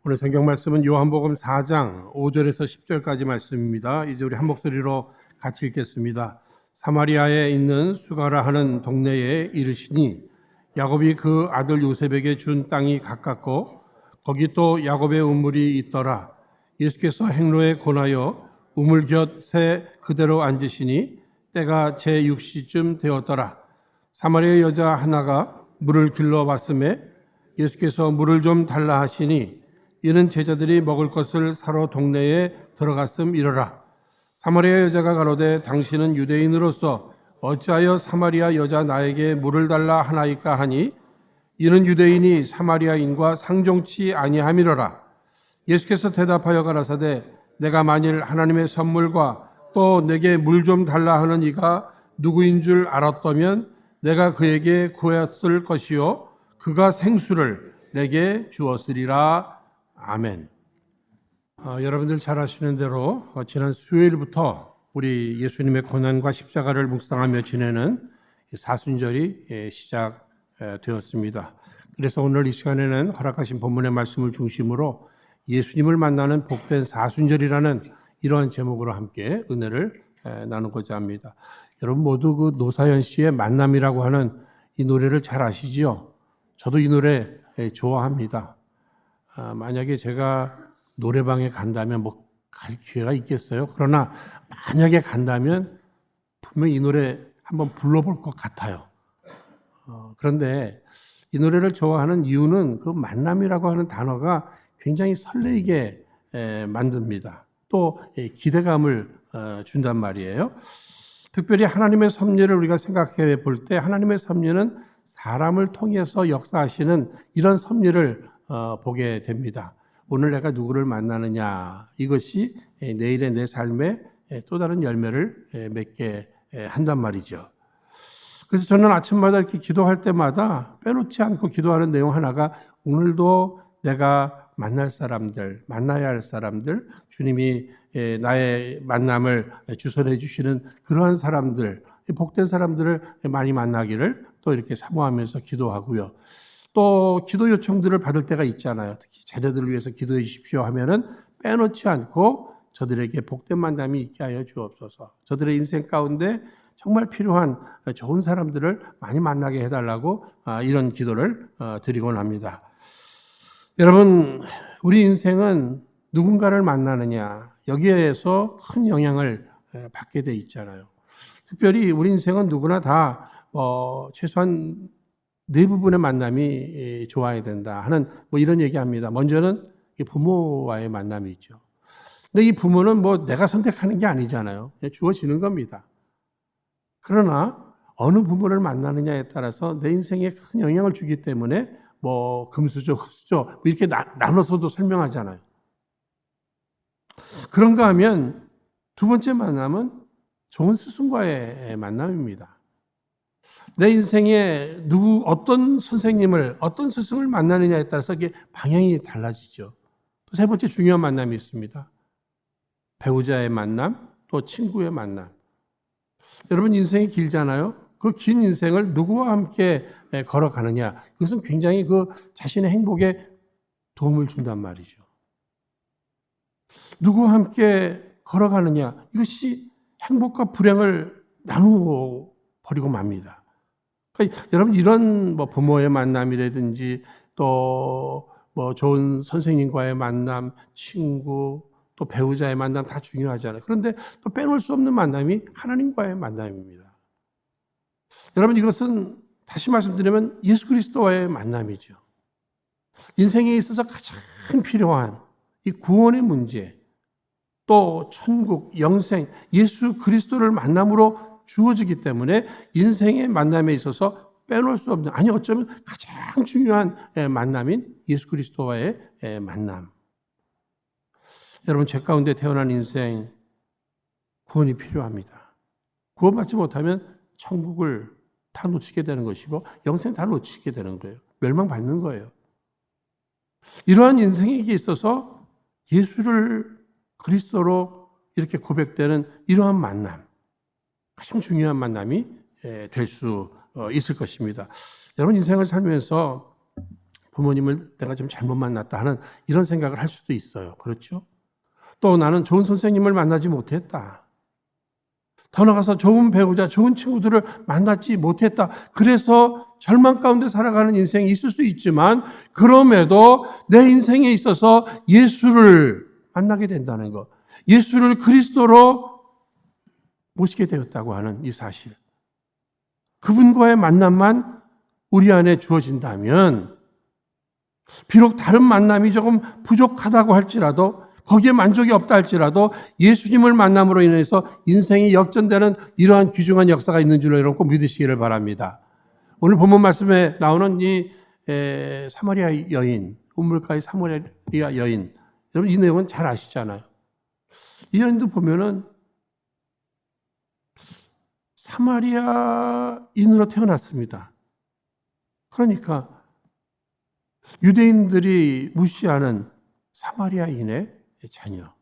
오늘 성경 말씀은 요한복음 4장 5절에서 10절까지 말씀입니다. 이제 우리 한 목소리로 같이 읽겠습니다. 사마리아에 있는 수가라 하는 동네에 이르시니 야곱이 그 아들 요셉에게 준 땅이 가깝고 거기 또 야곱의 우물이 있더라. 예수께서 행로에 권하여 우물 곁에 그대로 앉으시니 때가 제6시쯤 되었더라. 사마리아 여자 하나가 물을 길러 왔음에 예수께서 물을 좀 달라 하시니 이는 제자들이 먹을 것을 사러 동네에 들어갔음이러라. 사마리아 여자가 가로되 당신은 유대인으로서 어찌하여 사마리아 여자 나에게 물을 달라 하나이까 하니 이는 유대인이 사마리아인과 상종치 아니함이러라. 예수께서 대답하여 가라사대 내가 만일 하나님의 선물과 또 내게 물 좀 달라 하는 이가 누구인 줄 알았다면 내가 그에게 구했을 것이요 그가 생수를 내게 주었으리라. 아멘. 여러분들 잘 아시는 대로 지난 수요일부터 우리 예수님의 고난과 십자가를 묵상하며 지내는 사순절이 시작되었습니다. 그래서 오늘 이 시간에는 허락하신 본문의 말씀을 중심으로 예수님을 만나는 복된 사순절이라는 이러한 제목으로 함께 은혜를 나누고자 합니다. 여러분 모두 그 노사연 씨의 만남이라고 하는 이 노래를 잘 아시지요? 저도 이 노래 좋아합니다. 만약에 제가 노래방에 간다면 갈 기회가 있겠어요? 그러나 만약에 간다면 분명히 이 노래 한번 불러볼 것 같아요. 그런데 이 노래를 좋아하는 이유는 그 만남이라고 하는 단어가 굉장히 설레이게 만듭니다. 또 기대감을 준단 말이에요. 특별히 하나님의 섭리를 우리가 생각해 볼 때 하나님의 섭리는 사람을 통해서 역사하시는 이런 섭리를 보게 됩니다. 오늘 내가 누구를 만나느냐 이것이 내일의 내 삶에 또 다른 열매를 맺게 한단 말이죠. 그래서 저는 아침마다 이렇게 기도할 때마다 빼놓지 않고 기도하는 내용 하나가 오늘도 내가 만날 사람들, 만나야 할 사람들, 주님이 나의 만남을 주선해 주시는 그러한 사람들, 복된 사람들을 많이 만나기를 또 이렇게 사모하면서 기도하고요. 또 기도 요청들을 받을 때가 있잖아요. 특히 자녀들을 위해서 기도해 주십시오 하면은 빼놓지 않고 저들에게 복된 만남이 있게 하여 주옵소서. 저들의 인생 가운데 정말 필요한 좋은 사람들을 많이 만나게 해달라고 이런 기도를 드리곤 합니다. 여러분, 우리 인생은 누군가를 만나느냐 여기에서 큰 영향을 받게 돼 있잖아요. 특별히 우리 인생은 누구나 다 최소한 네 부분의 만남이 좋아야 된다 하는 이런 얘기합니다. 먼저는 부모와의 만남이 있죠. 근데 이 부모는 내가 선택하는 게 아니잖아요. 주어지는 겁니다. 그러나 어느 부모를 만나느냐에 따라서 내 인생에 큰 영향을 주기 때문에 금수저, 흑수저 이렇게 나눠서도 설명하잖아요. 그런가 하면 두 번째 만남은 좋은 스승과의 만남입니다. 내 인생에 어떤 선생님을, 어떤 스승을 만나느냐에 따라서 이게 방향이 달라지죠. 또 세 번째 중요한 만남이 있습니다. 배우자의 만남, 또 친구의 만남. 여러분 인생이 길잖아요. 그 긴 인생을 누구와 함께 걸어가느냐. 이것은 굉장히 그 자신의 행복에 도움을 준단 말이죠. 누구와 함께 걸어가느냐. 이것이 행복과 불행을 나누어 버리고 맙니다. 그러니까 여러분 이런 부모의 만남이라든지 또 좋은 선생님과의 만남, 친구, 또 배우자의 만남 다 중요하잖아요. 그런데 또 빼놓을 수 없는 만남이 하나님과의 만남입니다. 여러분 이것은 다시 말씀드리면 예수 그리스도와의 만남이죠. 인생에 있어서 가장 필요한 이 구원의 문제, 또 천국, 영생, 예수 그리스도를 만남으로 주어지기 때문에 인생의 만남에 있어서 빼놓을 수 없는, 아니 어쩌면 가장 중요한 만남인 예수 그리스도와의 만남. 여러분 죄 가운데 태어난 인생 구원이 필요합니다. 구원받지 못하면 천국을 다 놓치게 되는 것이고 영생 다 놓치게 되는 거예요. 멸망받는 거예요. 이러한 인생에게 있어서 예수를 그리스도로 이렇게 고백되는 이러한 만남, 가장 중요한 만남이 될 수 있을 것입니다. 여러분 인생을 살면서 부모님을 내가 좀 잘못 만났다 하는 이런 생각을 할 수도 있어요. 그렇죠? 또 나는 좋은 선생님을 만나지 못했다. 더 나아가서 좋은 배우자, 좋은 친구들을 만나지 못했다. 그래서 절망 가운데 살아가는 인생이 있을 수 있지만 그럼에도 내 인생에 있어서 예수를 만나게 된다는 것, 예수를 그리스도로 모시게 되었다고 하는 이 사실, 그분과의 만남만 우리 안에 주어진다면 비록 다른 만남이 조금 부족하다고 할지라도 거기에 만족이 없다 할지라도 예수님을 만남으로 인해서 인생이 역전되는 이러한 귀중한 역사가 있는 줄로 여러분 꼭 믿으시기를 바랍니다. 오늘 본문 말씀에 나오는 이 사마리아 여인, 우물가의 사마리아 여인, 여러분 이 내용은 잘 아시잖아요. 이 여인도 보면은 사마리아인으로 태어났습니다. 그러니까 유대인들이 무시하는 사마리아인의 자녀,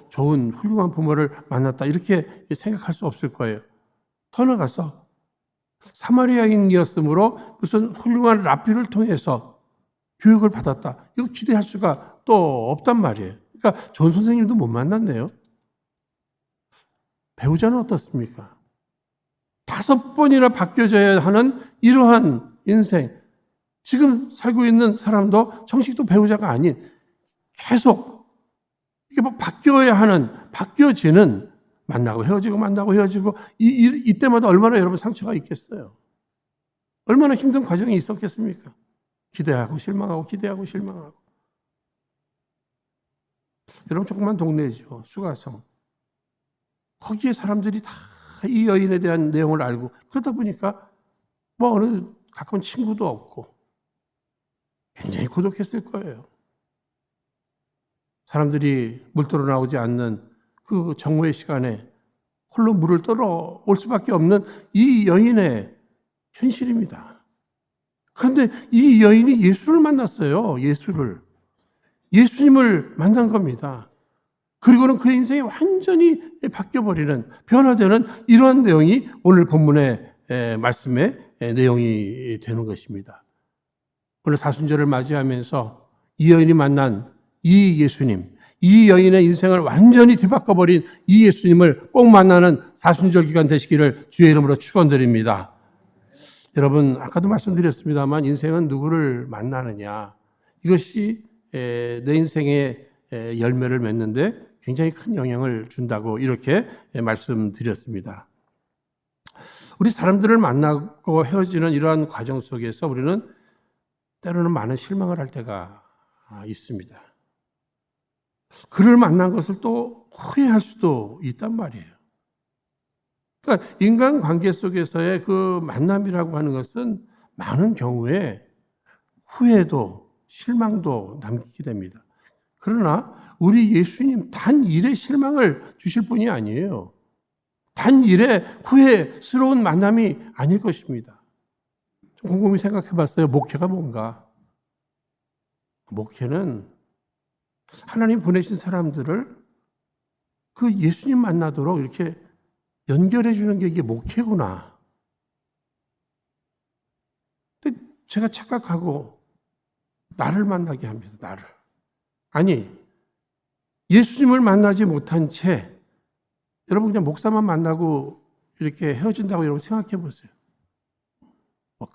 좋은 훌륭한 부모를 만났다 이렇게 생각할 수 없을 거예요. 더 나아가서 사마리아인이었으므로 무슨 훌륭한 랍비를 통해서 교육을 받았다, 이거 기대할 수가 또 없단 말이에요. 그러니까 좋은 선생님도 못 만났네요. 배우자는 어떻습니까? 5번이나 바뀌어져야 하는 이러한 인생, 지금 살고 있는 사람도 정식도 배우자가 아닌 계속 이게 뭐 바뀌어야 하는, 바뀌어지는, 만나고 헤어지고 만나고 헤어지고 이때마다 얼마나 여러분 상처가 있겠어요. 얼마나 힘든 과정이 있었겠습니까? 기대하고 실망하고 기대하고 실망하고. 여러분 조그만 동네죠. 수가성. 거기에 사람들이 다 이 여인에 대한 내용을 알고 그러다 보니까 뭐 어느 가까운 친구도 없고 굉장히 고독했을 거예요. 사람들이 물들어 나오지 않는 그 정오의 시간에 홀로 물을 떨어 올 수밖에 없는 이 여인의 현실입니다. 그런데 이 여인이 예수를 만났어요. 예수님을 만난 겁니다. 그리고는 그의 인생이 완전히 바뀌어버리는, 변화되는 이러한 내용이 오늘 본문의 말씀의 내용이 되는 것입니다. 오늘 사순절을 맞이하면서 이 여인이 만난 이 예수님, 이 여인의 인생을 완전히 뒤바꿔버린 이 예수님을 꼭 만나는 사순절 기간 되시기를 주의 이름으로 축원드립니다. 여러분 아까도 말씀드렸습니다만 인생은 누구를 만나느냐, 이것이 내 인생의 열매를 맺는데 굉장히 큰 영향을 준다고 이렇게 말씀드렸습니다. 우리 사람들을 만나고 헤어지는 이러한 과정 속에서 우리는 때로는 많은 실망을 할 때가 있습니다. 그를 만난 것을 또 후회할 수도 있단 말이에요. 그러니까 인간관계 속에서의 그 만남이라고 하는 것은 많은 경우에 후회도 실망도 남기게 됩니다. 그러나 우리 예수님 단 일의 실망을 주실 분이 아니에요. 단 일의 후회스러운 만남이 아닐 것입니다. 좀 곰곰이 생각해 봤어요. 목회가 뭔가? 목회는 하나님 보내신 사람들을 그 예수님 만나도록 이렇게 연결해 주는 게 이게 목회구나. 근데 제가 착각하고 나를 만나게 합니다. 나를. 아니, 예수님을 만나지 못한 채 여러분 그냥 목사만 만나고 이렇게 헤어진다고 여러분 생각해 보세요. 뭐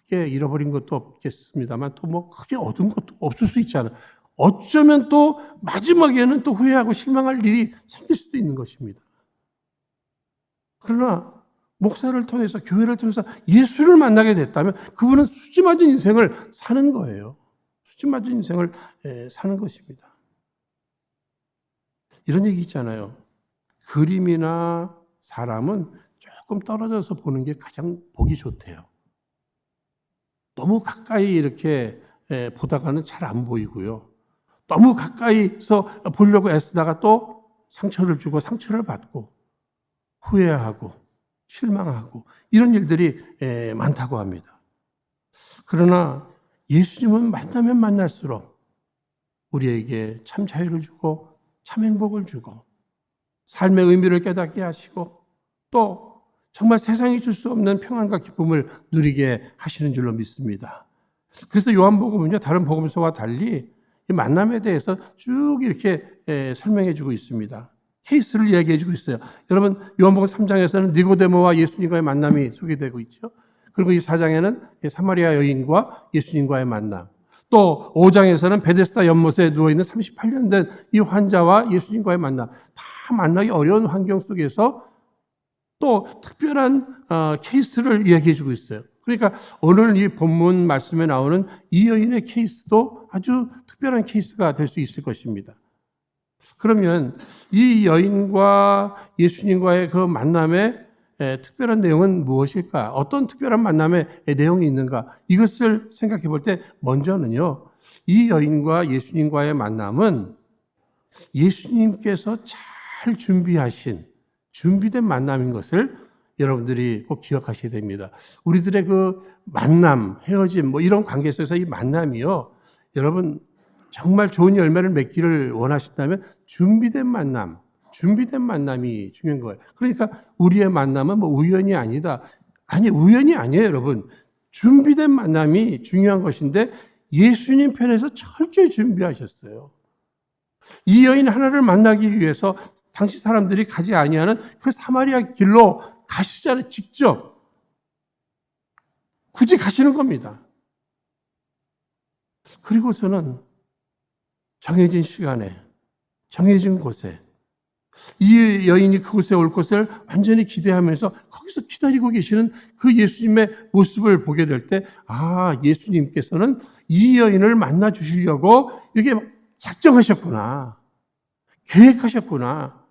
크게 잃어버린 것도 없겠습니다만 또 뭐 크게 얻은 것도 없을 수 있잖아요. 어쩌면 또 마지막에는 또 후회하고 실망할 일이 생길 수도 있는 것입니다. 그러나 목사를 통해서, 교회를 통해서 예수를 만나게 됐다면 그분은 수지 맞은 인생을 사는 거예요. 수지 맞은 인생을 사는 것입니다. 이런 얘기 있잖아요. 그림이나 사람은 조금 떨어져서 보는 게 가장 보기 좋대요. 너무 가까이 이렇게 보다가는 잘 안 보이고요. 너무 가까이서 보려고 애쓰다가 또 상처를 주고 상처를 받고 후회하고 실망하고 이런 일들이 많다고 합니다. 그러나 예수님은 만나면 만날수록 우리에게 참 자유를 주고 참 행복을 주고 삶의 의미를 깨닫게 하시고 또 정말 세상이 줄 수 없는 평안과 기쁨을 누리게 하시는 줄로 믿습니다. 그래서 요한복음은요, 다른 복음서와 달리 이 만남에 대해서 쭉 이렇게 설명해 주고 있습니다. 케이스를 이야기해 주고 있어요. 여러분, 요한복음 3장에서는 니고데모와 예수님과의 만남이 소개되고 있죠. 그리고 이 4장에는 사마리아 여인과 예수님과의 만남. 또 5장에서는 베데스다 연못에 누워있는 38년 된 이 환자와 예수님과의 만남. 다 만나기 어려운 환경 속에서 또 특별한 케이스를 이야기해 주고 있어요. 그러니까 오늘 이 본문 말씀에 나오는 이 여인의 케이스도 아주 특별한 케이스가 될 수 있을 것입니다. 그러면 이 여인과 예수님과의 그 만남의 특별한 내용은 무엇일까? 어떤 특별한 만남의 내용이 있는가? 이것을 생각해 볼 때 먼저는요, 이 여인과 예수님과의 만남은 예수님께서 잘 준비된 만남인 것을 여러분들이 꼭 기억하셔야 됩니다. 우리들의 그 만남, 헤어짐, 뭐 이런 관계 속에서 이 만남이요, 여러분 정말 좋은 열매를 맺기를 원하신다면 준비된 만남이 중요한 거예요. 그러니까 우리의 만남은 뭐 우연이 아니다. 아니, 우연이 아니에요, 여러분. 준비된 만남이 중요한 것인데 예수님 편에서 철저히 준비하셨어요. 이 여인 하나를 만나기 위해서 당시 사람들이 가지 아니하는 그 사마리아 길로 가시잖아요. 직접. 굳이 가시는 겁니다. 그리고서는 정해진 시간에, 정해진 곳에 이 여인이 그곳에 올 것을 완전히 기대하면서 거기서 기다리고 계시는 그 예수님의 모습을 보게 될 때, 아, 예수님께서는 이 여인을 만나 주시려고 이렇게 작정하셨구나. 계획하셨구나.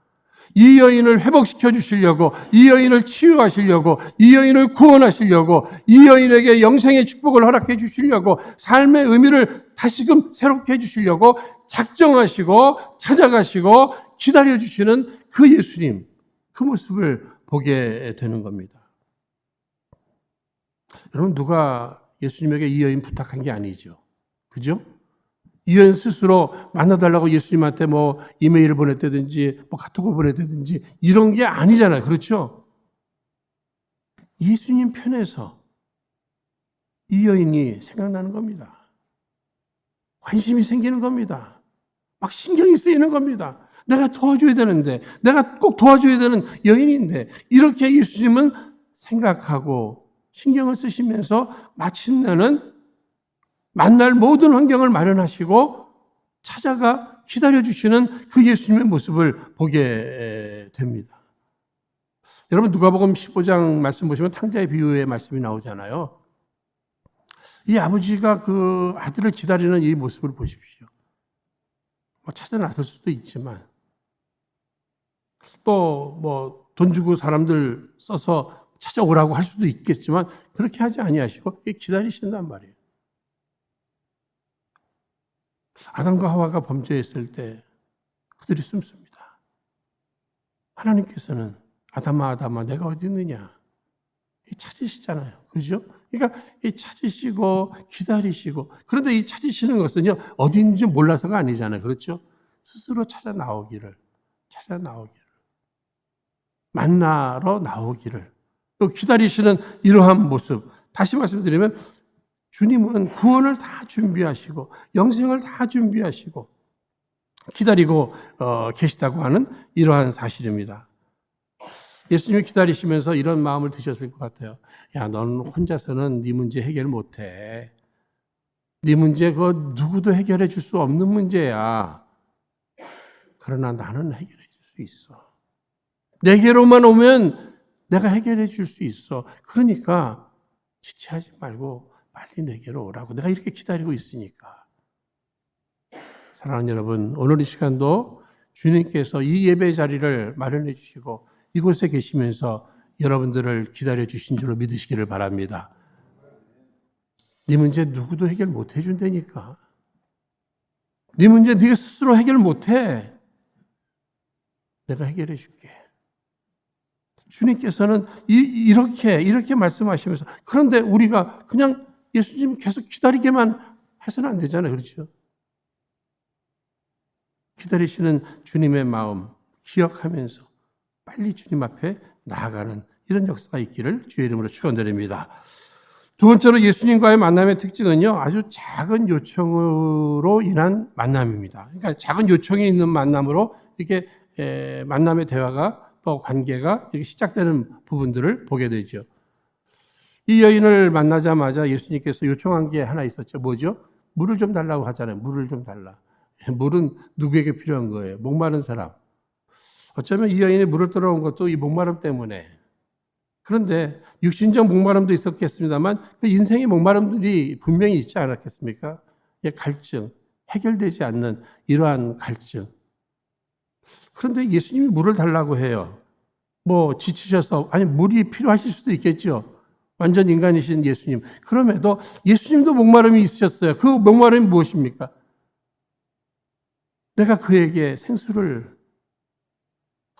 이 여인을 회복시켜 주시려고, 이 여인을 치유하시려고, 이 여인을 구원하시려고, 이 여인에게 영생의 축복을 허락해 주시려고, 삶의 의미를 다시금 새롭게 해 주시려고 작정하시고 찾아가시고 기다려 주시는 그 예수님, 그 모습을 보게 되는 겁니다. 여러분, 누가 예수님에게 이 여인 부탁한 게 아니죠. 그죠? 이 여인 스스로 만나달라고 예수님한테 뭐 이메일을 보냈다든지 뭐 카톡을 보냈다든지 이런 게 아니잖아요. 그렇죠? 예수님 편에서 이 여인이 생각나는 겁니다. 관심이 생기는 겁니다. 막 신경이 쓰이는 겁니다. 내가 도와줘야 되는데, 내가 꼭 도와줘야 되는 여인인데, 이렇게 예수님은 생각하고 신경을 쓰시면서 마침내는 만날 모든 환경을 마련하시고 찾아가 기다려주시는 그 예수님의 모습을 보게 됩니다. 여러분, 누가복음 15장 말씀 보시면 탕자의 비유의 말씀이 나오잖아요. 이 아버지가 그 아들을 기다리는 이 모습을 보십시오. 뭐 찾아 나설 수도 있지만, 또 뭐 돈 주고 사람들 써서 찾아오라고 할 수도 있겠지만, 그렇게 하지 아니하시고 기다리신단 말이에요. 아담과 하와가 범죄했을 때 그들이 숨습니다. 하나님께서는 아담아 내가 어디 있느냐 찾으시잖아요. 그죠? 그러니까 이 찾으시고 기다리시고, 그런데 이 찾으시는 것은요, 어디 있는지 몰라서가 아니잖아요. 그렇죠? 스스로 찾아 나오기를 만나러 나오기를 또 기다리시는 이러한 모습. 다시 말씀드리면 주님은 구원을 다 준비하시고 영생을 다 준비하시고 기다리고 계시다고 하는 이러한 사실입니다. 예수님이 기다리시면서 이런 마음을 드셨을 것 같아요. 야, 너는 혼자서는 네 문제 해결 못해. 네 문제 그거 누구도 해결해 줄 수 없는 문제야. 그러나 나는 해결해 줄 수 있어. 내게로만 오면 내가 해결해 줄 수 있어. 그러니까 지체하지 말고 빨리 내게로 오라고. 내가 이렇게 기다리고 있으니까. 사랑하는 여러분, 오늘 이 시간도 주님께서 이 예배 자리를 마련해 주시고 이곳에 계시면서 여러분들을 기다려 주신 줄로 믿으시기를 바랍니다. 네 문제 누구도 해결 못 해준다니까. 네 문제 네가 스스로 해결 못해. 내가 해결해 줄게. 주님께서는 이렇게 말씀하시면서, 그런데 우리가 그냥 예수님 계속 기다리게만 해서는 안 되잖아요. 그렇죠? 기다리시는 주님의 마음 기억하면서 빨리 주님 앞에 나아가는 이런 역사가 있기를 주의 이름으로 축원드립니다. 두 번째로 예수님과의 만남의 특징은요, 아주 작은 요청으로 인한 만남입니다. 그러니까 작은 요청이 있는 만남으로 이렇게 만남의 대화가 또 관계가 이렇게 시작되는 부분들을 보게 되죠. 이 여인을 만나자마자 예수님께서 요청한 게 하나 있었죠. 뭐죠? 물을 좀 달라고 하잖아요. 물을 좀 달라. 물은 누구에게 필요한 거예요? 목마른 사람. 어쩌면 이 여인이 물을 들어온 것도 이 목마름 때문에. 그런데 육신적 목마름도 있었겠습니다만 그 인생의 목마름들이 분명히 있지 않았겠습니까? 갈증, 해결되지 않는 이러한 갈증. 그런데 예수님이 물을 달라고 해요. 뭐 지치셔서, 아니 물이 필요하실 수도 있겠죠. 완전 인간이신 예수님. 그럼에도 예수님도 목마름이 있으셨어요. 그 목마름이 무엇입니까? 내가 그에게 생수를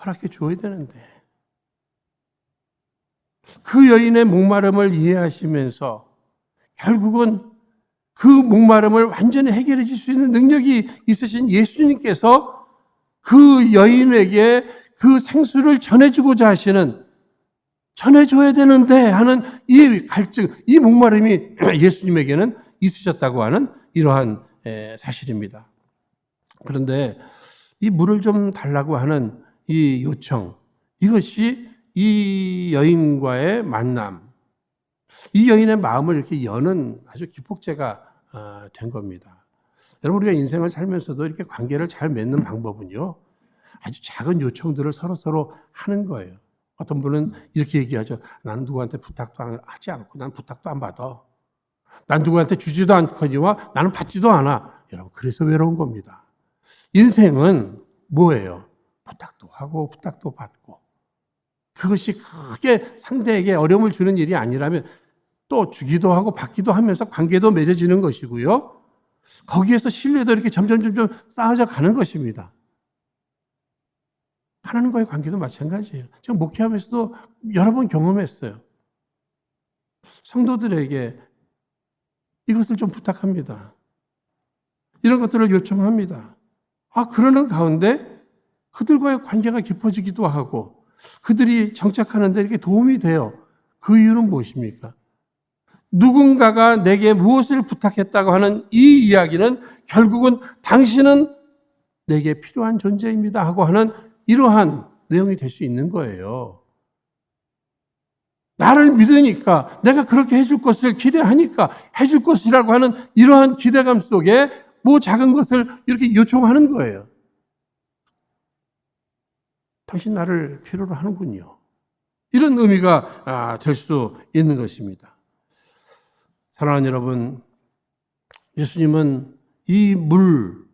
허락해 줘야 되는데. 그 여인의 목마름을 이해하시면서 결국은 그 목마름을 완전히 해결해 줄 수 있는 능력이 있으신 예수님께서 그 여인에게 그 생수를 전해주고자 하시는, 전해줘야 되는데 하는 이 갈증, 이 목마름이 예수님에게는 있으셨다고 하는 이러한 사실입니다. 그런데 이 물을 좀 달라고 하는 이 요청, 이것이 이 여인과의 만남, 이 여인의 마음을 이렇게 여는 아주 기폭제가 된 겁니다. 여러분, 우리가 인생을 살면서도 이렇게 관계를 잘 맺는 방법은요, 아주 작은 요청들을 서로 하는 거예요. 어떤 분은 이렇게 얘기하죠. 난 누구한테 부탁도 하지 않고 난 부탁도 안 받아. 난 누구한테 주지도 않거니와 나는 받지도 않아. 여러분, 그래서 외로운 겁니다. 인생은 뭐예요? 부탁도 하고 부탁도 받고. 그것이 크게 상대에게 어려움을 주는 일이 아니라면 또 주기도 하고 받기도 하면서 관계도 맺어지는 것이고요. 거기에서 신뢰도 이렇게 점점 쌓아져 가는 것입니다. 하나님과의 관계도 마찬가지예요. 제가 목회하면서도 여러 번 경험했어요. 성도들에게 이것을 좀 부탁합니다. 이런 것들을 요청합니다. 그러는 가운데 그들과의 관계가 깊어지기도 하고 그들이 정착하는 데 이렇게 도움이 돼요. 그 이유는 무엇입니까? 누군가가 내게 무엇을 부탁했다고 하는 이 이야기는 결국은 당신은 내게 필요한 존재입니다 하고 하는 이러한 내용이 될 수 있는 거예요. 나를 믿으니까, 내가 그렇게 해줄 것을 기대하니까 해줄 것이라고 하는 이러한 기대감 속에 뭐 작은 것을 이렇게 요청하는 거예요. 당신 나를 필요로 하는군요. 이런 의미가 될 수 있는 것입니다. 사랑하는 여러분, 예수님은 이 물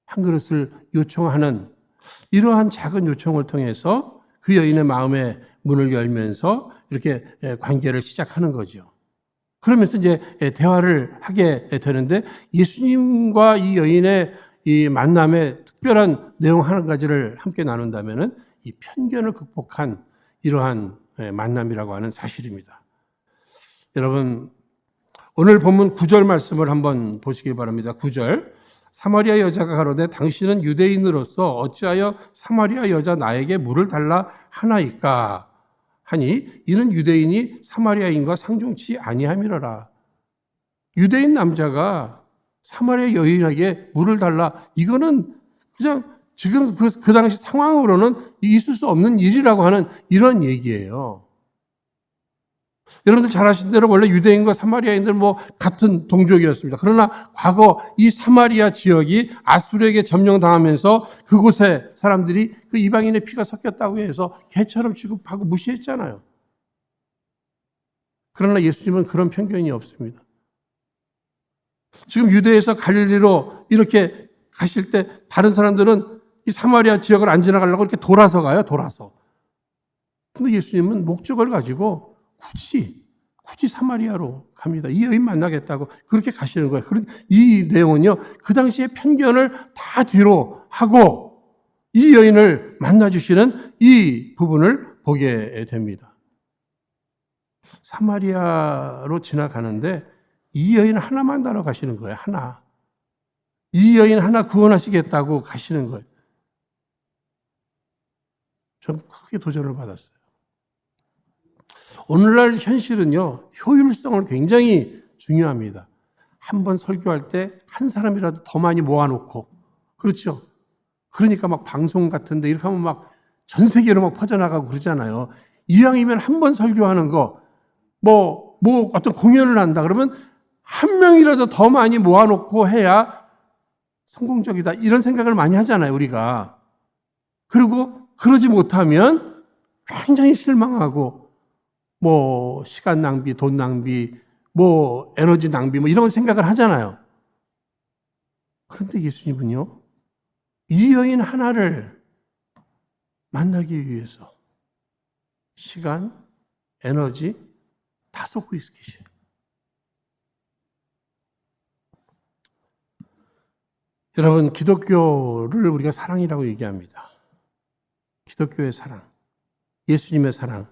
한 그릇을 요청하는 이러한 작은 요청을 통해서 그 여인의 마음의 문을 열면서 이렇게 관계를 시작하는 거죠. 그러면서 이제 대화를 하게 되는데 예수님과 이 여인의 이 만남의 특별한 내용 한 가지를 함께 나눈다면은 이 편견을 극복한 이러한 만남이라고 하는 사실입니다. 여러분, 오늘 본문 9절 말씀을 한번 보시기 바랍니다. 9절. 사마리아 여자가 가로되 당신은 유대인으로서 어찌하여 사마리아 여자 나에게 물을 달라 하나이까 하니 이는 유대인이 사마리아인과 상종치 아니함이로라. 유대인 남자가 사마리아 여인에게 물을 달라, 이거는 그냥 지금 그 당시 상황으로는 있을 수 없는 일이라고 하는 이런 얘기예요. 여러분들 잘 아시는 대로 원래 유대인과 사마리아인들 같은 동족이었습니다. 그러나 과거 이 사마리아 지역이 아수르에게 점령당하면서 그곳에 사람들이 그 이방인의 피가 섞였다고 해서 개처럼 취급하고 무시했잖아요. 그러나 예수님은 그런 편견이 없습니다. 지금 유대에서 갈릴리로 이렇게 가실 때 다른 사람들은 이 사마리아 지역을 안 지나가려고 이렇게 돌아서 가요, 돌아서. 근데 예수님은 목적을 가지고 굳이 사마리아로 갑니다. 이 여인 만나겠다고 그렇게 가시는 거예요. 이 내용은요, 그 당시에 편견을 다 뒤로 하고 이 여인을 만나주시는 이 부분을 보게 됩니다. 사마리아로 지나가는데 이 여인 하나만 따라 가시는 거예요. 하나. 이 여인 하나 구원하시겠다고 가시는 거예요. 전 크게 도전을 받았어요. 오늘날 현실은요, 효율성을 굉장히 중요합니다. 한 번 설교할 때 한 사람이라도 더 많이 모아놓고, 그렇죠? 그러니까 막 방송 같은데 이렇게 하면 막 전 세계로 막 퍼져나가고 그러잖아요. 이왕이면 한 번 설교하는 거, 뭐 어떤 공연을 한다 그러면 한 명이라도 더 많이 모아놓고 해야 성공적이다. 이런 생각을 많이 하잖아요, 우리가. 그리고 그러지 못하면 굉장히 실망하고, 뭐 시간 낭비, 돈 낭비, 뭐 에너지 낭비, 뭐 이런 생각을 하잖아요. 그런데 예수님은요, 이 여인 하나를 만나기 위해서 시간, 에너지 다 쏟고 계셔요. 여러분, 기독교를 우리가 사랑이라고 얘기합니다. 기독교의 사랑, 예수님의 사랑.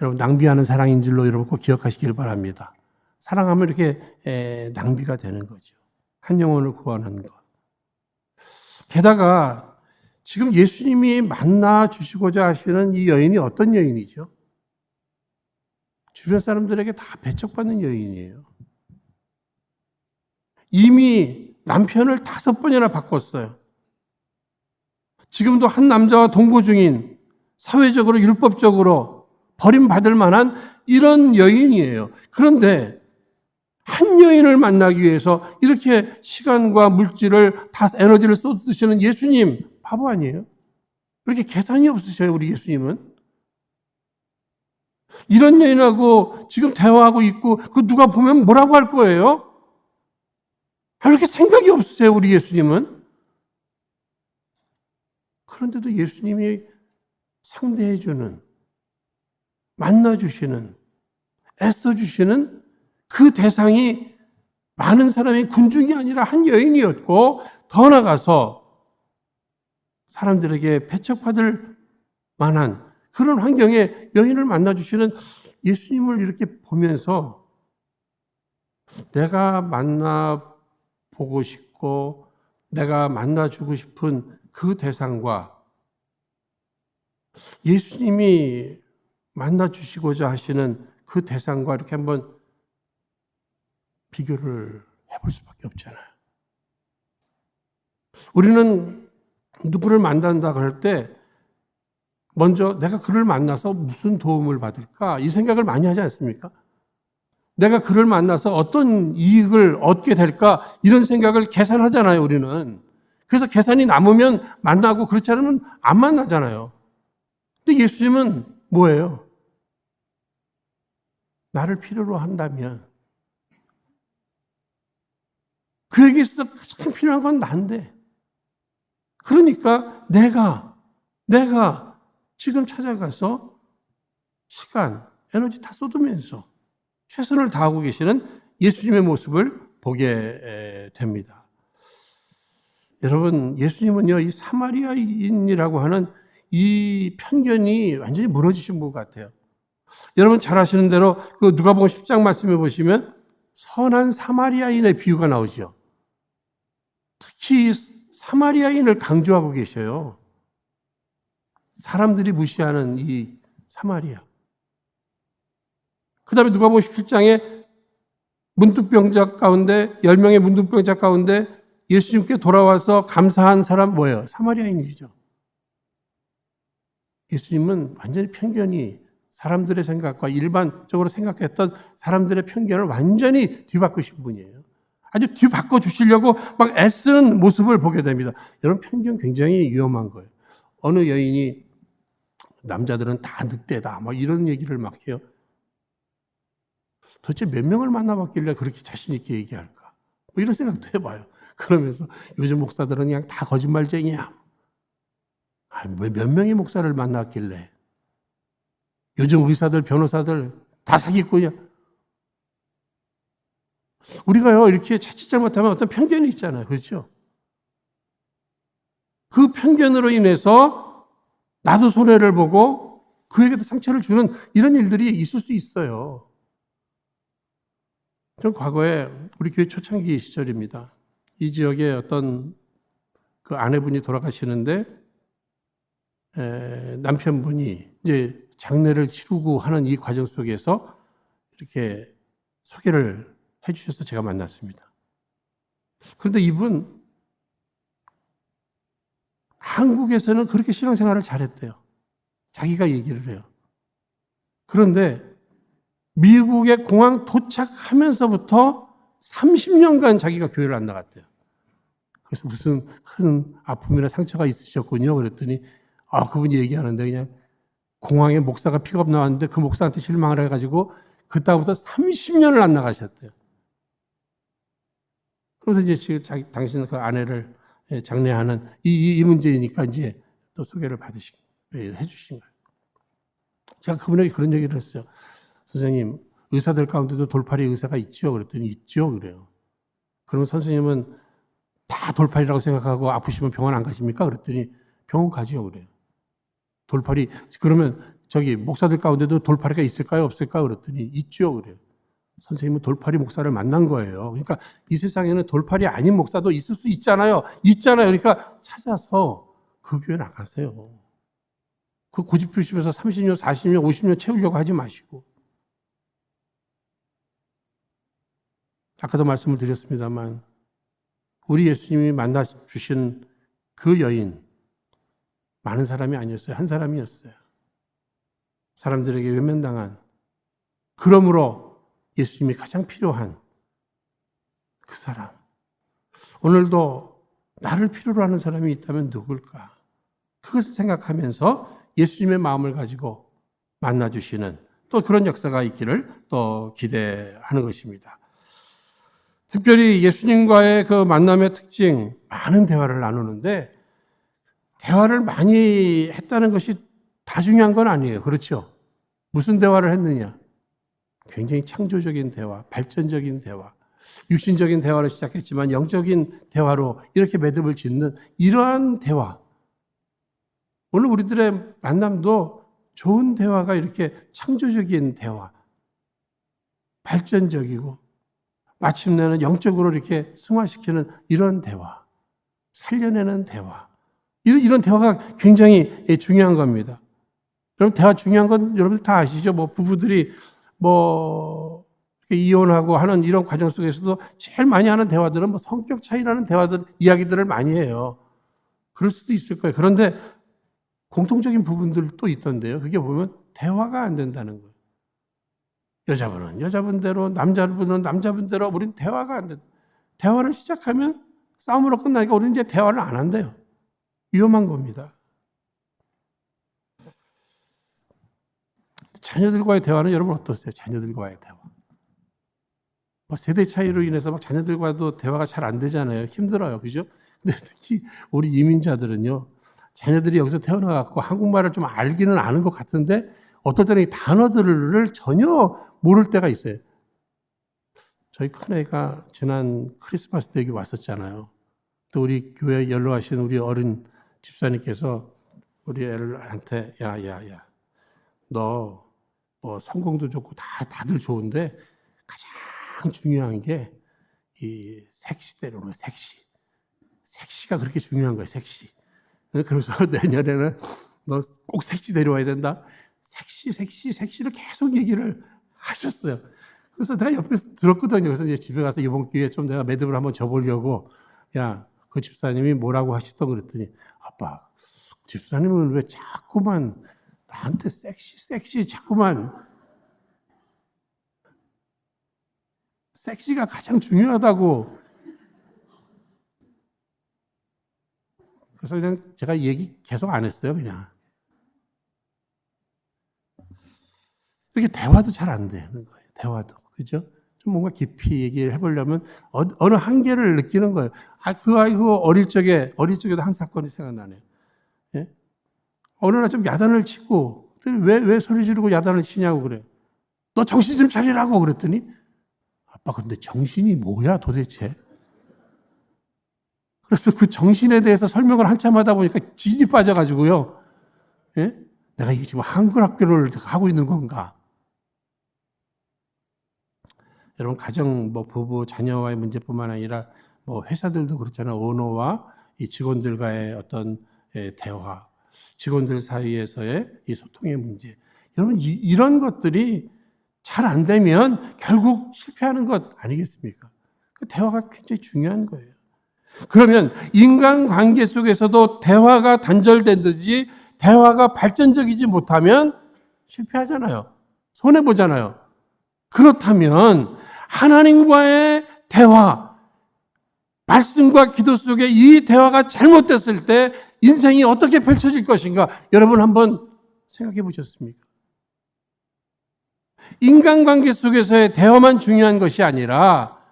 여러분, 낭비하는 사랑인 줄로 여러분 꼭 기억하시길 바랍니다. 사랑하면 이렇게 낭비가 되는 거죠. 한 영혼을 구원하는 것. 게다가 지금 예수님이 만나 주시고자 하시는 이 여인이 어떤 여인이죠? 주변 사람들에게 다 배척받는 여인이에요. 이미 남편을 5번이나 바꿨어요. 지금도 한 남자와 동거 중인, 사회적으로 율법적으로 버림받을 만한 이런 여인이에요. 그런데 한 여인을 만나기 위해서 이렇게 시간과 물질을 다 에너지를 쏟으시는 예수님, 바보 아니에요? 그렇게 계산이 없으셔요, 우리 예수님은? 이런 여인하고 지금 대화하고 있고 그 누가 보면 뭐라고 할 거예요? 그렇게 생각이 없으세요, 우리 예수님은? 그런데도 예수님이 상대해주는, 만나주시는, 애써주시는 그 대상이 많은 사람의 군중이 아니라 한 여인이었고, 더 나아가서 사람들에게 배척받을 만한 그런 환경에 여인을 만나주시는 예수님을 이렇게 보면서 내가 만나보고 싶고 내가 만나주고 싶은 그 대상과 예수님이 만나주시고자 하시는 그 대상과 이렇게 한번 비교를 해볼 수밖에 없잖아요. 우리는 누구를 만난다 그럴 때 먼저 내가 그를 만나서 무슨 도움을 받을까? 이 생각을 많이 하지 않습니까? 내가 그를 만나서 어떤 이익을 얻게 될까? 이런 생각을 계산하잖아요, 우리는. 그래서 계산이 남으면 만나고 그렇지 않으면 안 만나잖아요. 근데 예수님은 뭐예요? 나를 필요로 한다면 그에게 있어서 가장 필요한 건 난데. 그러니까 내가 지금 찾아가서 시간, 에너지 다 쏟으면서 최선을 다하고 계시는 예수님의 모습을 보게 됩니다. 여러분, 예수님은요, 이 사마리아인이라고 하는 이 편견이 완전히 무너지신 분 같아요. 여러분 잘 아시는 대로 그 누가복음 10장 말씀해 보시면 선한 사마리아인의 비유가 나오죠. 특히 사마리아인을 강조하고 계셔요. 사람들이 무시하는 이 사마리아. 그 다음에 누가복음 17장에 문둥병자 가운데 10명의 문둥병자 가운데 예수님께 돌아와서 감사한 사람 뭐예요? 사마리아인이죠. 예수님은 완전히 편견이 사람들의 생각과 일반적으로 생각했던 사람들의 편견을 완전히 뒤바꾸신 분이에요. 아주 뒤바꿔 주시려고 막 애쓰는 모습을 보게 됩니다. 여러분, 편견 굉장히 위험한 거예요. 어느 여인이 남자들은 다 늑대다 막 이런 얘기를 막 해요. 도대체 몇 명을 만나봤길래 그렇게 자신 있게 얘기할까? 뭐 이런 생각도 해봐요. 그러면서 요즘 목사들은 그냥 다 거짓말쟁이야. 몇 명의 목사를 만났길래. 요즘 의사들, 변호사들 다 사기꾼이야. 우리가요, 이렇게 자칫 잘못하면 어떤 편견이 있잖아요. 그렇죠? 그 편견으로 인해서 나도 손해를 보고 그에게도 상처를 주는 이런 일들이 있을 수 있어요. 전 과거에 우리 교회 초창기 시절입니다. 이 지역에 어떤 그 아내분이 돌아가시는데 남편분이 이제 장례를 치르고 하는 이 과정 속에서 이렇게 소개를 해주셔서 제가 만났습니다. 그런데 이분 한국에서는 그렇게 신앙생활을 잘했대요. 자기가 얘기를 해요. 그런데 미국의 공항 도착하면서부터 30년간 자기가 교회를 안 나갔대요. 그래서 무슨 큰 아픔이나 상처가 있으셨군요. 그랬더니 그분이 얘기하는데 그냥 공항에 목사가 픽업 나왔는데 그 목사한테 실망을 해가지고 그다음부터 30년을 안 나가셨대요. 그래서 이제 당신 그 아내를 장례하는 이 문제이니까 이제 또 소개를 해주신 거예요. 제가 그분에게 그런 얘기를 했어요. 선생님, 의사들 가운데도 돌팔이 의사가 있죠? 그랬더니 있죠? 그래요. 그럼 선생님은 다 돌팔이라고 생각하고 아프시면 병원 안 가십니까? 그랬더니 병원 가지요. 그래요. 돌팔이, 그러면 목사들 가운데도 돌팔이가 있을까요? 없을까요? 그랬더니 있죠. 그래요. 선생님은 돌팔이 목사를 만난 거예요. 그러니까 이 세상에는 돌팔이 아닌 목사도 있을 수 있잖아요. 있잖아요. 그러니까 찾아서 그 교회 나가세요. 그 고집부심에서 30년, 40년, 50년 채우려고 하지 마시고. 아까도 말씀을 드렸습니다만 우리 예수님이 만나 주신 그 여인 많은 사람이 아니었어요. 한 사람이었어요. 사람들에게 외면당한, 그러므로 예수님이 가장 필요한 그 사람. 오늘도 나를 필요로 하는 사람이 있다면 누굴까? 그것을 생각하면서 예수님의 마음을 가지고 만나주시는 또 그런 역사가 있기를 또 기대하는 것입니다. 특별히 예수님과의 그 만남의 특징, 많은 대화를 나누는데 대화를 많이 했다는 것이 다 중요한 건 아니에요. 그렇죠? 무슨 대화를 했느냐? 굉장히 창조적인 대화, 발전적인 대화, 육신적인 대화로 시작했지만 영적인 대화로 이렇게 매듭을 짓는 이러한 대화. 오늘 우리들의 만남도 좋은 대화가 이렇게 창조적인 대화, 발전적이고 마침내는 영적으로 이렇게 승화시키는 이런 대화, 살려내는 대화. 이런 대화가 굉장히 중요한 겁니다. 그럼 대화 중요한 건 여러분들 다 아시죠? 부부들이 이혼하고 하는 이런 과정 속에서도 제일 많이 하는 대화들은 성격 차이라는 이야기들을 많이 해요. 그럴 수도 있을 거예요. 그런데 공통적인 부분들도 있던데요. 그게 보면 대화가 안 된다는 거예요. 여자분은 여자분대로, 남자분은 남자분대로, 우린 대화가 안 된다. 대화를 시작하면 싸움으로 끝나니까 우리는 이제 대화를 안 한대요. 위험한 겁니다. 자녀들과의 대화는 여러분 어떠세요? 자녀들과의 대화. 세대 차이로 인해서 자녀들과도 대화가 잘 안 되잖아요. 힘들어요. 그죠? 근데 특히 우리 이민자들은요, 자녀들이 여기서 태어나갖고 한국말을 좀 알기는 아는 것 같은데 어떨 때는 이 단어들을 전혀 모를 때가 있어요. 저희 큰애가 지난 크리스마스 때 여기 왔었잖아요. 또 우리 교회 연로하신 우리 어른 집사님께서 우리 애들한테 야, 너 성공도 좋고 다들 좋은데 가장 중요한 게 이 섹시대로는 섹시가 그렇게 중요한 거예요. 섹시. 그래서 내년에는 너 꼭 섹시 데려와야 된다. 섹시를 계속 얘기를 하셨어요. 그래서 내가 옆에서 들었거든요. 그래서 이제 집에 가서 이번 기회에 좀 내가 매듭을 한번 져보려고, 그 집사님이 뭐라고 하시던 그랬더니, 아빠, 집사님은 왜 자꾸만 나한테 섹시 자꾸만 섹시가 가장 중요하다고. 그래서 그냥 제가 얘기 계속 안 했어요. 그냥 이렇게 대화도 잘 안 되는 거예요. 대화도, 그죠? 좀 뭔가 깊이 얘기를 해보려면 어느 한계를 느끼는 거예요. 그 아이 어릴 적에도 한 사건이 생각나네요. 예? 어느 날 좀 야단을 치고, 왜 소리 지르고 야단을 치냐고 그래요. 너 정신 좀 차리라고 그랬더니, 아빠 근데 정신이 뭐야 도대체? 그래서 그 정신에 대해서 설명을 한참 하다 보니까 진이 빠져가지고요. 예? 내가 이게 지금 한글 학교를 하고 있는 건가? 여러분 가정, 부부, 자녀와의 문제뿐만 아니라 회사들도 그렇잖아요. 오너와 이 직원들과의 어떤 대화, 직원들 사이에서의 이 소통의 문제, 여러분, 이런 것들이 잘 안 되면 결국 실패하는 것 아니겠습니까? 그 대화가 굉장히 중요한 거예요. 그러면 인간관계 속에서도 대화가 단절되듯이 대화가 발전적이지 못하면 실패하잖아요. 손해보잖아요. 그렇다면 하나님과의 대화, 말씀과 기도 속에 이 대화가 잘못됐을 때 인생이 어떻게 펼쳐질 것인가? 여러분 한번 생각해 보셨습니까? 인간관계 속에서의 대화만 중요한 것이 아니라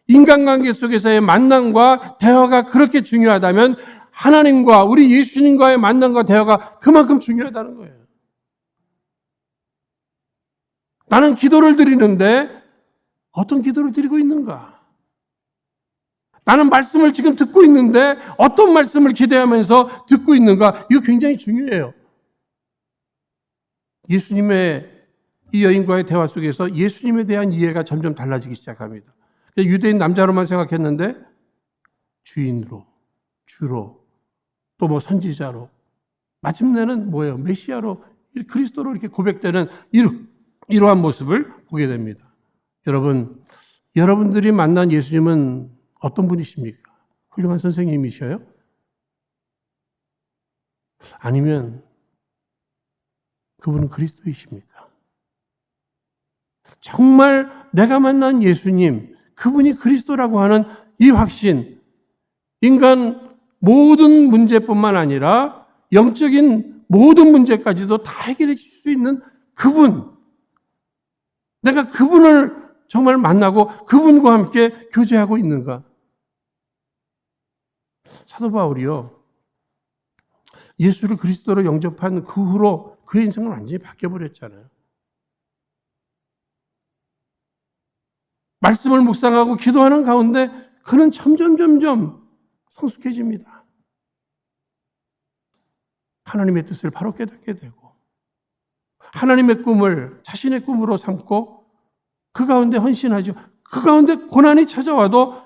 인간관계 속에서의 만남과 대화가 그렇게 중요하다면 하나님과 우리 예수님과의 만남과 대화가 그만큼 중요하다는 거예요. 나는 기도를 드리는데 어떤 기도를 드리고 있는가? 나는 말씀을 지금 듣고 있는데 어떤 말씀을 기대하면서 듣고 있는가? 이거 굉장히 중요해요. 예수님의 이 여인과의 대화 속에서 예수님에 대한 이해가 점점 달라지기 시작합니다. 유대인 남자로만 생각했는데 주인으로, 주로, 또 뭐 선지자로, 마침내는 뭐예요? 메시아로, 그리스도로 이렇게 고백되는 이러한 모습을 보게 됩니다. 여러분들이 만난 예수님은 어떤 분이십니까? 훌륭한 선생님이셔요? 아니면 그분은 그리스도이십니까? 정말 내가 만난 예수님, 그분이 그리스도라고 하는 이 확신, 인간 모든 문제뿐만 아니라 영적인 모든 문제까지도 다 해결해 줄 수 있는 그분, 내가 그분을 정말 만나고 그분과 함께 교제하고 있는가? 사도 바울이요, 예수를 그리스도로 영접한 그 후로 그의 인생은 완전히 바뀌어버렸잖아요. 말씀을 묵상하고 기도하는 가운데 그는 점점 성숙해집니다. 하나님의 뜻을 바로 깨닫게 되고 하나님의 꿈을 자신의 꿈으로 삼고 그 가운데 헌신하죠. 그 가운데 고난이 찾아와도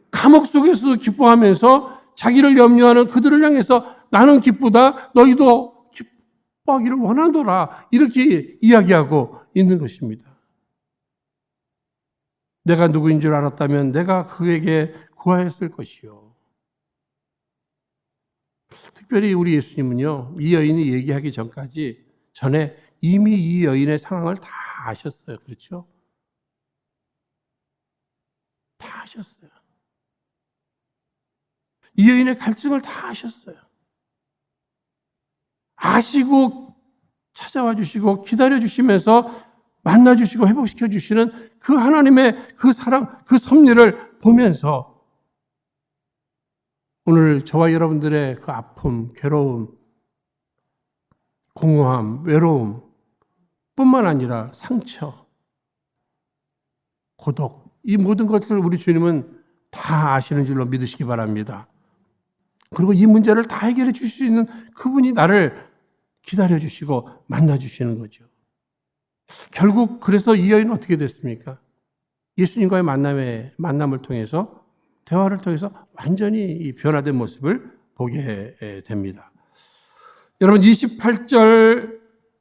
감옥 속에서도 기뻐하면서 자기를 염려하는 그들을 향해서 나는 기쁘다, 너희도 기뻐하기를 원하노라, 이렇게 이야기하고 있는 것입니다. 내가 누구인 줄 알았다면 내가 그에게 구하였을 것이요. 특별히 우리 예수님은요, 이 여인이 얘기하기 전에 이미 이 여인의 상황을 다 아셨어요. 그렇죠? 다 아셨어요. 이 여인의 갈증을 다 아셨어요. 아시고 찾아와 주시고 기다려 주시면서 만나 주시고 회복시켜 주시는 그 하나님의 그 사랑, 그 섭리를 보면서 오늘 저와 여러분들의 그 아픔, 괴로움, 공허함, 외로움 뿐만 아니라 상처, 고독, 이 모든 것을 우리 주님은 다 아시는 줄로 믿으시기 바랍니다. 그리고 이 문제를 다 해결해 주실 수 있는 그분이 나를 기다려 주시고 만나 주시는 거죠. 결국 그래서 이 여인은 어떻게 됐습니까? 예수님과의 만남을 통해서, 대화를 통해서 완전히 변화된 모습을 보게 됩니다. 여러분 28절,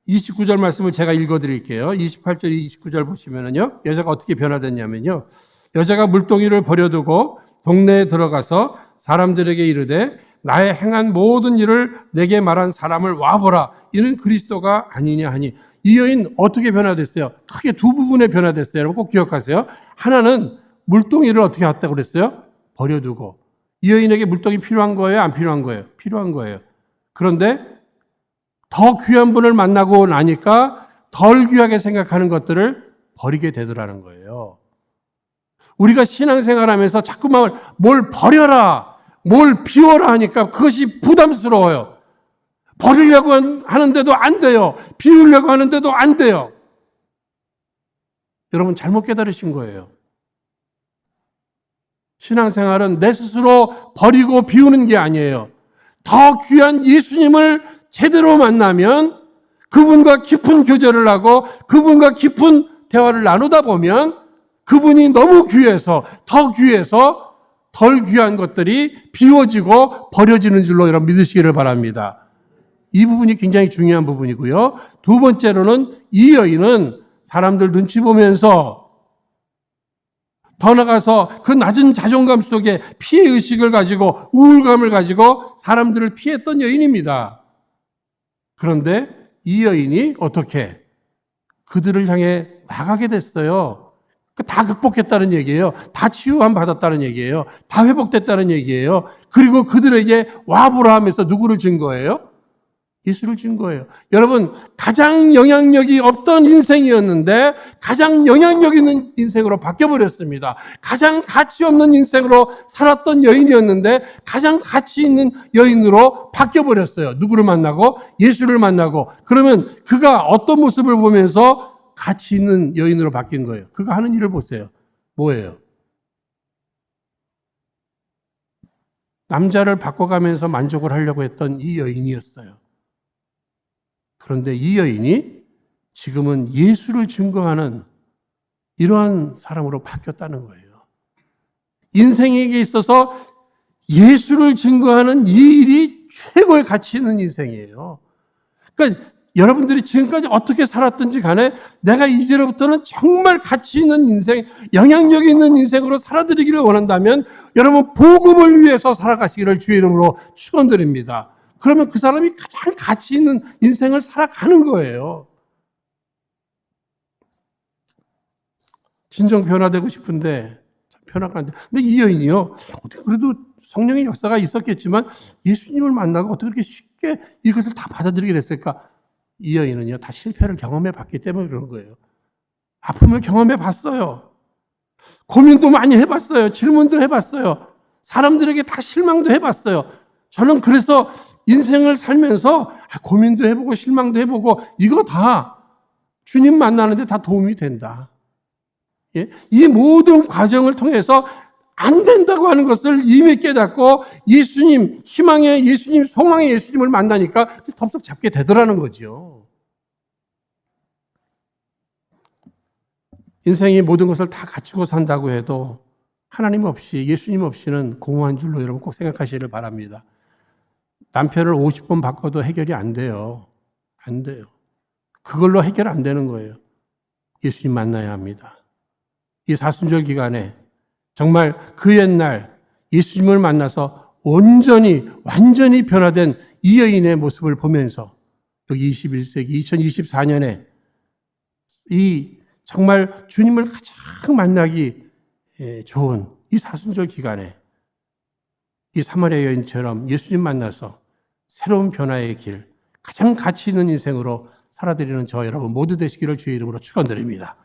29절 말씀을 제가 읽어드릴게요. 28절, 29절 보시면은요, 여자가 어떻게 변화됐냐면요, 여자가 물동이를 버려두고 동네에 들어가서 사람들에게 이르되 나의 행한 모든 일을 내게 말한 사람을 와보라, 이는 그리스도가 아니냐 하니. 이 여인 어떻게 변화됐어요? 크게 두 부분에 변화됐어요. 여러분 꼭 기억하세요. 하나는 물동이를 어떻게 했다고 그랬어요? 버려두고. 이 여인에게 물동이 필요한 거예요? 안 필요한 거예요? 필요한 거예요. 그런데 더 귀한 분을 만나고 나니까 덜 귀하게 생각하는 것들을 버리게 되더라는 거예요. 우리가 신앙생활하면서 자꾸만 뭘 버려라, 뭘 비워라 하니까 그것이 부담스러워요. 버리려고 하는데도 안 돼요. 비우려고 하는데도 안 돼요. 여러분 잘못 깨달으신 거예요. 신앙생활은 내 스스로 버리고 비우는 게 아니에요. 더 귀한 예수님을 제대로 만나면, 그분과 깊은 교제를 하고 그분과 깊은 대화를 나누다 보면 그분이 너무 귀해서, 더 귀해서 덜 귀한 것들이 비워지고 버려지는 줄로 여러분 믿으시기를 바랍니다. 이 부분이 굉장히 중요한 부분이고요. 두 번째로는 이 여인은 사람들 눈치 보면서 더 나가서 그 낮은 자존감 속에 피해의식을 가지고 우울감을 가지고 사람들을 피했던 여인입니다. 그런데 이 여인이 어떻게 그들을 향해 나가게 됐어요. 다 극복했다는 얘기예요. 다 치유함 받았다는 얘기예요. 다 회복됐다는 얘기예요. 그리고 그들에게 와보라 하면서 누구를 준 거예요? 예수를 준 거예요. 여러분, 가장 영향력이 없던 인생이었는데 가장 영향력 있는 인생으로 바뀌어버렸습니다. 가장 가치 없는 인생으로 살았던 여인이었는데 가장 가치 있는 여인으로 바뀌어버렸어요. 누구를 만나고? 예수를 만나고. 그러면 그가 어떤 모습을 보면서 가치 있는 여인으로 바뀐 거예요? 그가 하는 일을 보세요. 뭐예요? 남자를 바꿔가면서 만족을 하려고 했던 이 여인이었어요. 그런데 이 여인이 지금은 예수를 증거하는 이러한 사람으로 바뀌었다는 거예요. 인생에게 있어서 예수를 증거하는 이 일이 최고의 가치 있는 인생이에요. 그러니까 여러분들이 지금까지 어떻게 살았든지 간에 내가 이제로부터는 정말 가치 있는 인생, 영향력 있는 인생으로 살아드리기를 원한다면 여러분 복음을 위해서 살아가시기를 주의 이름으로 축원드립니다. 그러면 그 사람이 가장 가치 있는 인생을 살아가는 거예요. 진정 변화되고 싶은데 변화가 안 돼. 근데 이 여인이요, 어떻게 그래도 성령의 역사가 있었겠지만 예수님을 만나고 어떻게 그렇게 쉽게 이것을 다 받아들이게 됐을까? 이 여인은요, 다 실패를 경험해 봤기 때문에 그런 거예요. 아픔을 경험해 봤어요. 고민도 많이 해봤어요. 질문도 해봤어요. 사람들에게 다 실망도 해봤어요. 저는 그래서 인생을 살면서 고민도 해보고 실망도 해보고 이거 다 주님 만나는데 다 도움이 된다. 예? 이 모든 과정을 통해서 안 된다고 하는 것을 이미 깨닫고 예수님, 희망의 예수님, 소망의 예수님을 만나니까 덥석 잡게 되더라는 거죠. 인생의 모든 것을 다 갖추고 산다고 해도 하나님 없이, 예수님 없이는 공허한 줄로 여러분 꼭 생각하시기를 바랍니다. 남편을 50번 바꿔도 해결이 안 돼요. 안 돼요. 그걸로 해결 안 되는 거예요. 예수님 만나야 합니다. 이 사순절 기간에 정말 그 옛날 예수님을 만나서 완전히 변화된 이 여인의 모습을 보면서 여기 21세기 2024년에 이 정말 주님을 가장 만나기 좋은 이 사순절 기간에 이 사마리아 여인처럼 예수님 만나서 새로운 변화의 길, 가장 가치 있는 인생으로 살아드리는 저 여러분 모두 되시기를 주의 이름으로 축원드립니다.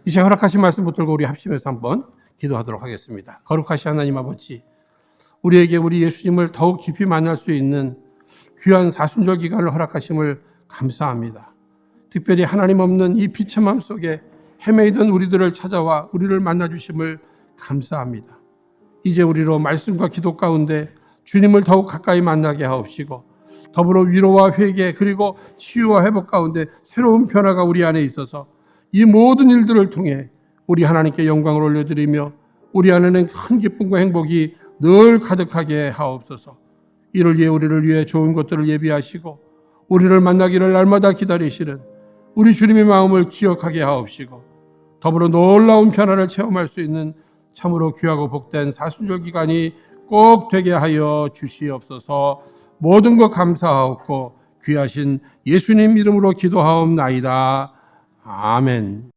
이제 허락하신 말씀 붙들고 우리 합심해서 한번 기도하도록 하겠습니다. 거룩하신 하나님 아버지, 우리에게 우리 예수님을 더욱 깊이 만날 수 있는 귀한 사순절 기간을 허락하심을 감사합니다. 특별히 하나님 없는 이 비참함 속에 헤매이던 우리들을 찾아와 우리를 만나주심을 감사합니다. 이제 우리로 말씀과 기도 가운데 주님을 더욱 가까이 만나게 하옵시고 더불어 위로와 회개 그리고 치유와 회복 가운데 새로운 변화가 우리 안에 있어서 이 모든 일들을 통해 우리 하나님께 영광을 올려드리며 우리 안에는 큰 기쁨과 행복이 늘 가득하게 하옵소서. 이를 위해 우리를 위해 좋은 것들을 예비하시고 우리를 만나기를 날마다 기다리시는 우리 주님의 마음을 기억하게 하옵시고 더불어 놀라운 변화를 체험할 수 있는 참으로 귀하고 복된 사순절 기간이 꼭 되게 하여 주시옵소서. 모든 것 감사하옵고 귀하신 예수님 이름으로 기도하옵나이다. 아멘.